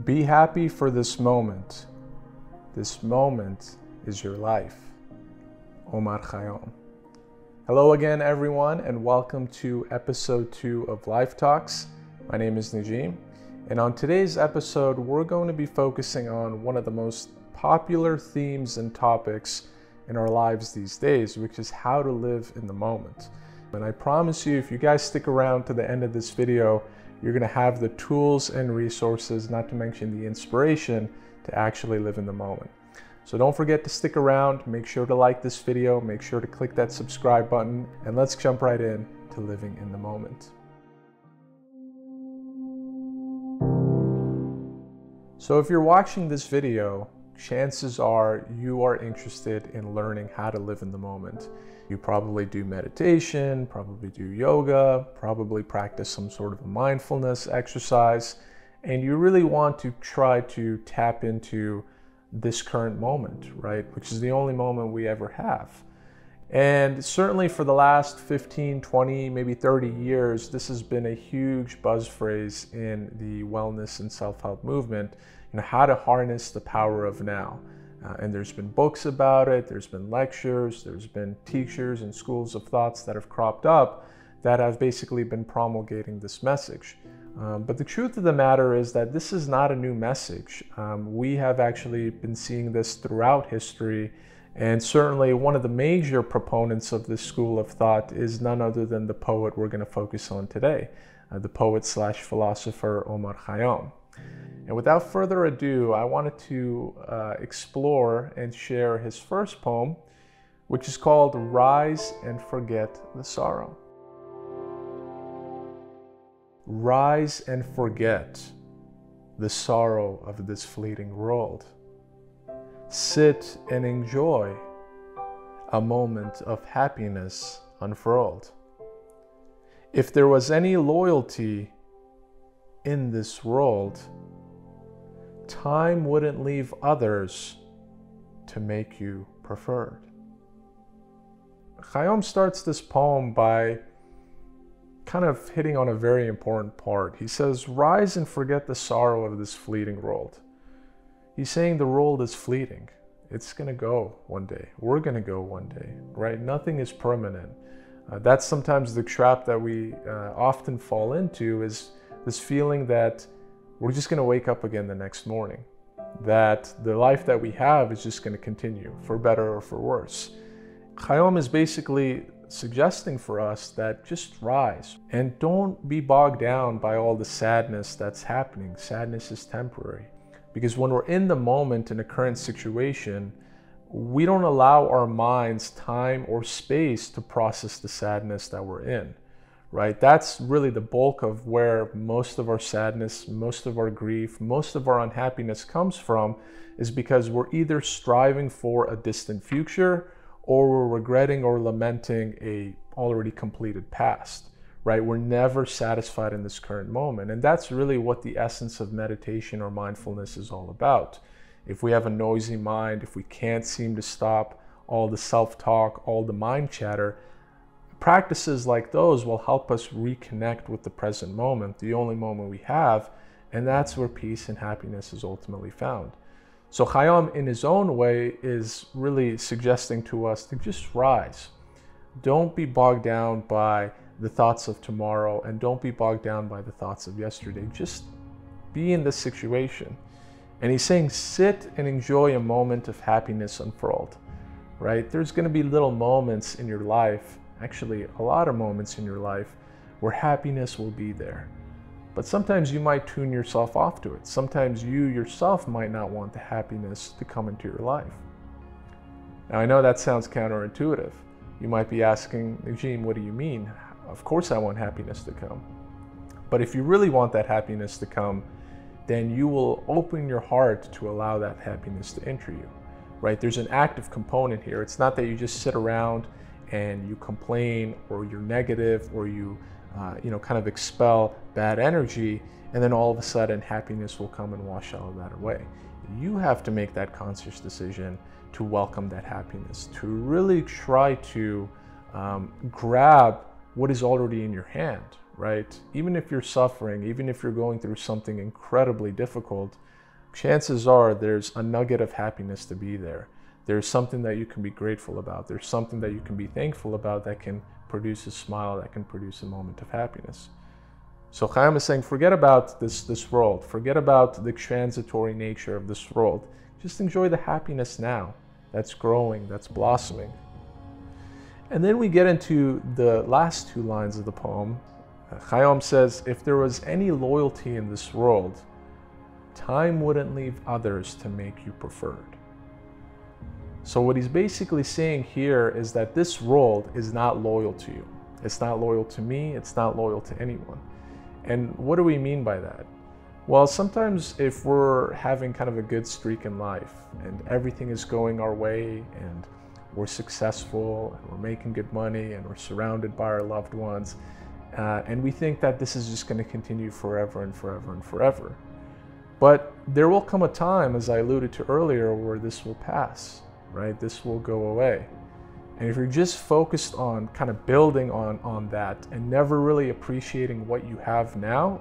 Be happy for this moment. This moment is your life. Omar Khayyam. Hello again, everyone, and welcome to episode 2 of Life Talks. My name is Najim, and on today's episode, we're going to be focusing on one of the most popular themes and topics in our lives these days, which is how to live in the moment. And I promise you, if you guys stick around to the end of this video, you're going to have the tools and resources, not to mention the inspiration, to actually live in the moment. So don't forget to stick around, make sure to like this video, make sure to click that subscribe button, and let's jump right in to living in the moment. So if you're watching this video, chances are you are interested in learning how to live in the moment. You probably do meditation, probably do yoga, probably practice some sort of a mindfulness exercise, and you really want to try to tap into this current moment, right? Which is the only moment we ever have. And certainly for the last 15, 20, maybe 30 years, this has been a huge buzz phrase in the wellness and self-help movement, how to harness the power of now. And there's been books about it, there's been lectures, there's been teachers and schools of thoughts that have cropped up that have basically been promulgating this message. But the truth of the matter is that this is not a new message. We have actually been seeing this throughout history, and certainly one of the major proponents of this school of thought is none other than the poet we're going to focus on today, the poet/philosopher Omar Khayyam. And without further ado, I wanted to explore and share his first poem, which is called Rise and Forget the Sorrow. Rise and forget the sorrow of this fleeting world. Sit and enjoy a moment of happiness unfurled. If there was any loyalty in this world, time wouldn't leave others to make you preferred. Khayyam starts this poem by kind of hitting on a very important part. He says, rise and forget the sorrow of this fleeting world. He's saying the world is fleeting. It's going to go one day. We're going to go one day, right? Nothing is permanent. That's sometimes the trap that we often fall into, is this feeling that we're just going to wake up again the next morning, that the life that we have is just going to continue, for better or for worse. Khayyam is basically suggesting for us that just rise and don't be bogged down by all the sadness that's happening. Sadness is temporary, because when we're in the moment in a current situation, we don't allow our minds time or space to process the sadness that we're in. Right? That's really the bulk of where most of our sadness, most of our grief, most of our unhappiness comes from, is because we're either striving for a distant future or we're regretting or lamenting a already completed past, right? We're never satisfied in this current moment. And that's really what the essence of meditation or mindfulness is all about. If we have a noisy mind, if we can't seem to stop all the self-talk, all the mind chatter, practices like those will help us reconnect with the present moment, the only moment we have, and that's where peace and happiness is ultimately found. So Khayyam, in his own way, is really suggesting to us to just rise. Don't be bogged down by the thoughts of tomorrow, and don't be bogged down by the thoughts of yesterday. Just be in this situation. And he's saying, sit and enjoy a moment of happiness unfurled, right? There's going to be little moments in your life, actually a lot of moments in your life, where happiness will be there. But sometimes you might tune yourself off to it. Sometimes you yourself might not want the happiness to come into your life. Now, I know that sounds counterintuitive. You might be asking, Najim, what do you mean? Of course I want happiness to come. But if you really want that happiness to come, then you will open your heart to allow that happiness to enter you, right? There's an active component here. It's not that you just sit around and you complain, or you're negative, or you kind of expel bad energy, and then all of a sudden happiness will come and wash all of that away. You have to make that conscious decision to welcome that happiness, to really try to grab what is already in your hand, right? Even if you're suffering, even if you're going through something incredibly difficult, chances are there's a nugget of happiness to be there. There's something that you can be grateful about. There's something that you can be thankful about that can produce a smile, that can produce a moment of happiness. So Khayyam is saying, forget about this world. Forget about the transitory nature of this world. Just enjoy the happiness now that's growing, that's blossoming. And then we get into the last two lines of the poem. Khayyam says, if there was any loyalty in this world, time wouldn't leave others to make you preferred. So what he's basically saying here is that this world is not loyal to you. It's not loyal to me. It's not loyal to anyone. And what do we mean by that? Well, sometimes if we're having kind of a good streak in life and everything is going our way and we're successful and we're making good money and we're surrounded by our loved ones, and we think that this is just going to continue forever and forever and forever. But there will come a time, as I alluded to earlier, where this will pass, right? This will go away. And if you're just focused on kind of building on that and never really appreciating what you have now,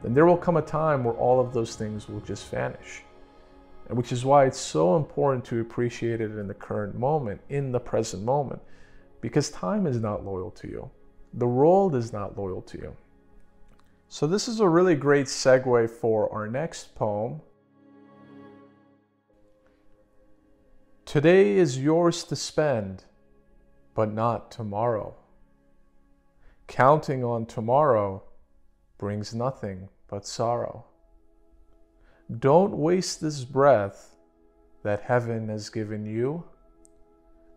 then there will come a time where all of those things will just vanish. And which is why it's so important to appreciate it in the current moment, in the present moment, because time is not loyal to you. The world is not loyal to you. So this is a really great segue for our next poem. Today is yours to spend, but not tomorrow. Counting on tomorrow brings nothing but sorrow. Don't waste this breath that heaven has given you,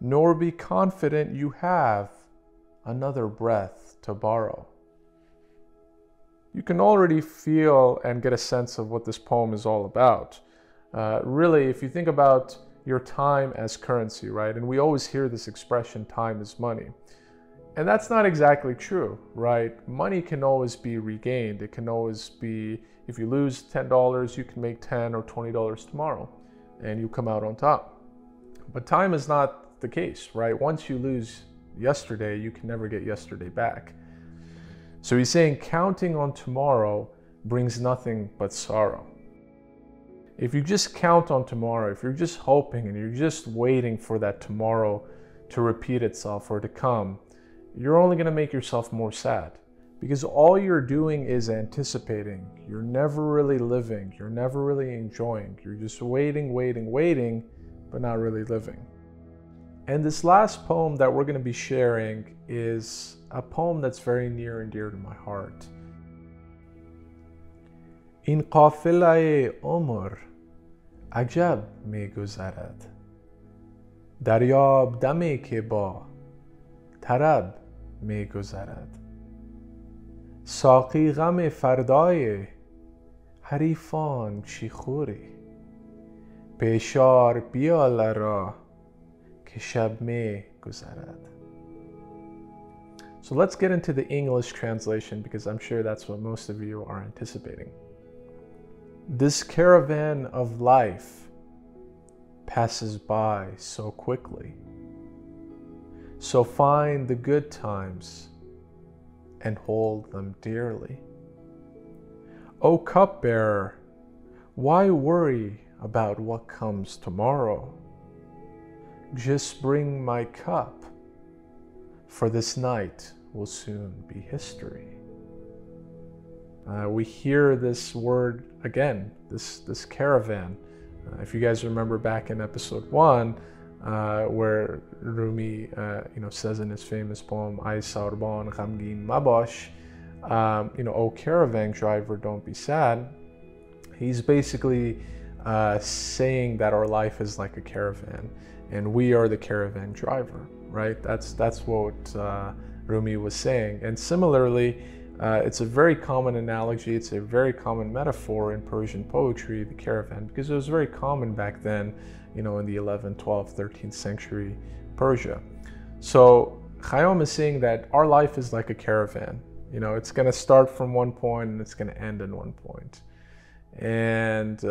nor be confident you have another breath to borrow. You can already feel and get a sense of what this poem is all about. Really, if you think about your time as currency, right? And we always hear this expression, time is money. And that's not exactly true, right? Money can always be regained. It can always be, if you lose $10, you can make $10 or $20 tomorrow and you come out on top. But time is not the case, right? Once you lose yesterday, you can never get yesterday back. So he's saying counting on tomorrow brings nothing but sorrow. If you just count on tomorrow, if you're just hoping and you're just waiting for that tomorrow to repeat itself or to come, you're only going to make yourself more sad, because all you're doing is anticipating. You're never really living. You're never really enjoying. You're just waiting, but not really living. And this last poem that we're going to be sharing is a poem that's very near and dear to my heart. این قافله عمر عجب می گذرد، دریاب دمی که با طرب می گذرد، ساقی غم فردای حریفان چی خوری، پیشار بیال را که شب می گذرد. So let's get into the English translation, because I'm sure that's what most of you are anticipating. This caravan of life passes by so quickly. So find the good times and hold them dearly. O cupbearer, why worry about what comes tomorrow? Just bring my cup, for this night will soon be history. We hear this word again, this caravan. If you guys remember back in episode 1, where Rumi says in his famous poem, Ay sarban ghamgin mabash, O caravan driver, don't be sad. He's basically saying that our life is like a caravan, and we are the caravan driver, right? That's what Rumi was saying. And similarly, it's a very common analogy, it's a very common metaphor in Persian poetry, the caravan, because it was very common back then, in the 11th, 12th, 13th century Persia. So Khayyam is saying that our life is like a caravan. It's going to start from one point and it's going to end in one point. And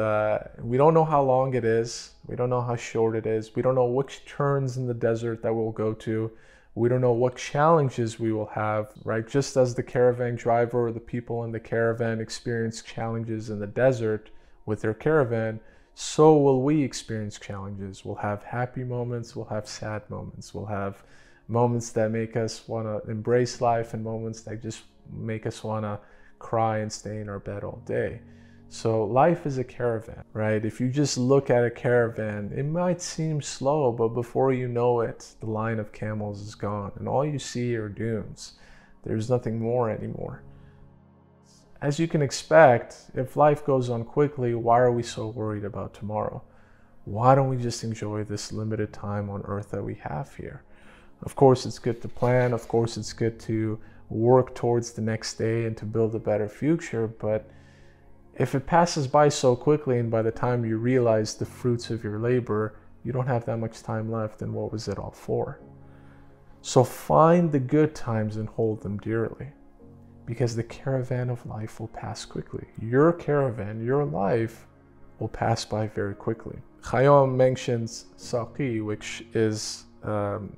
we don't know how long it is. We don't know how short it is. We don't know which turns in the desert that we'll go to. We don't know what challenges we will have, right? Just as the caravan driver or the people in the caravan experience challenges in the desert with their caravan, so will we experience challenges. We'll have happy moments, we'll have sad moments, we'll have moments that make us want to embrace life and moments that just make us want to cry and stay in our bed all day. So life is a caravan, right? If you just look at a caravan, it might seem slow, but before you know it, the line of camels is gone and all you see are dunes. There's nothing more anymore. As you can expect, if life goes on quickly, why are we so worried about tomorrow? Why don't we just enjoy this limited time on earth that we have here? Of course, it's good to plan. Of course, it's good to work towards the next day and to build a better future, but if it passes by so quickly and by the time you realize the fruits of your labor, you don't have that much time left, then what was it all for? So find the good times and hold them dearly, because the caravan of life will pass quickly. Your caravan, your life, will pass by very quickly. Khayyam mentions saqi, which is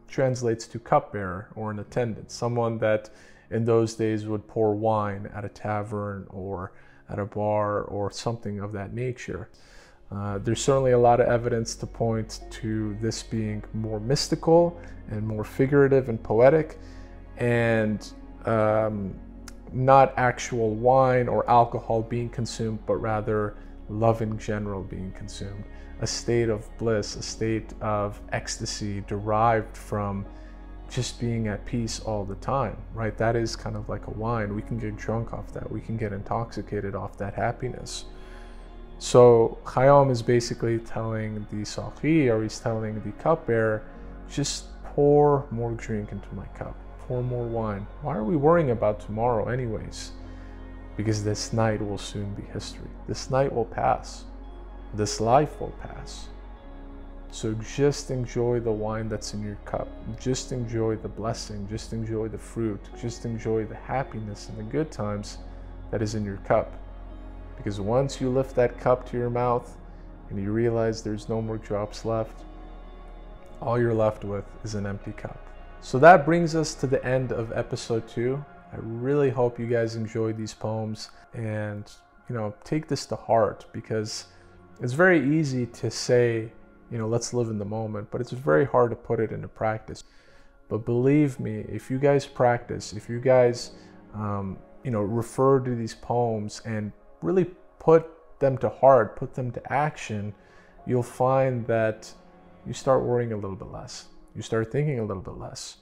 translates to cupbearer or an attendant, someone that in those days would pour wine at a tavern or at a bar or something of that nature. There's certainly a lot of evidence to point to this being more mystical and more figurative and poetic, and not actual wine or alcohol being consumed, but rather love in general being consumed. A state of bliss, a state of ecstasy derived from just being at peace all the time, right? That is kind of like a wine. We can get drunk off that. We can get intoxicated off that happiness. So Khayyam is basically telling the saqi, or he's telling the cupbearer, just pour more drink into my cup. Pour more wine. Why are we worrying about tomorrow anyways? Because this night will soon be history. This night will pass. This life will pass. So just enjoy the wine that's in your cup. Just enjoy the blessing. Just enjoy the fruit. Just enjoy the happiness and the good times that is in your cup. Because once you lift that cup to your mouth and you realize there's no more drops left, all you're left with is an empty cup. So that brings us to the end of episode 2. I really hope you guys enjoyed these poems and, take this to heart, because it's very easy to say, let's live in the moment, but it's very hard to put it into practice. But believe me, if you guys practice, if you guys, refer to these poems and really put them to heart, put them to action, you'll find that you start worrying a little bit less. You start thinking a little bit less.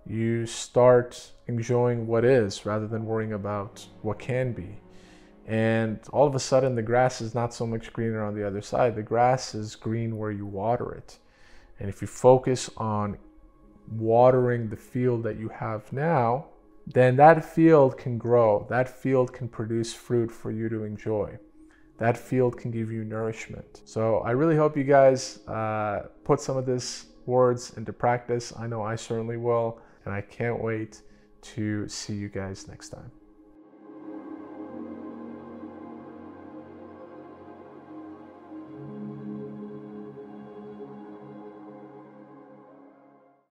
You start enjoying what is rather than worrying about what can be. And all of a sudden, the grass is not so much greener on the other side. The grass is green where you water it. And if you focus on watering the field that you have now, then that field can grow. That field can produce fruit for you to enjoy. That field can give you nourishment. So I really hope you guys put some of these words into practice. I know I certainly will. And I can't wait to see you guys next time.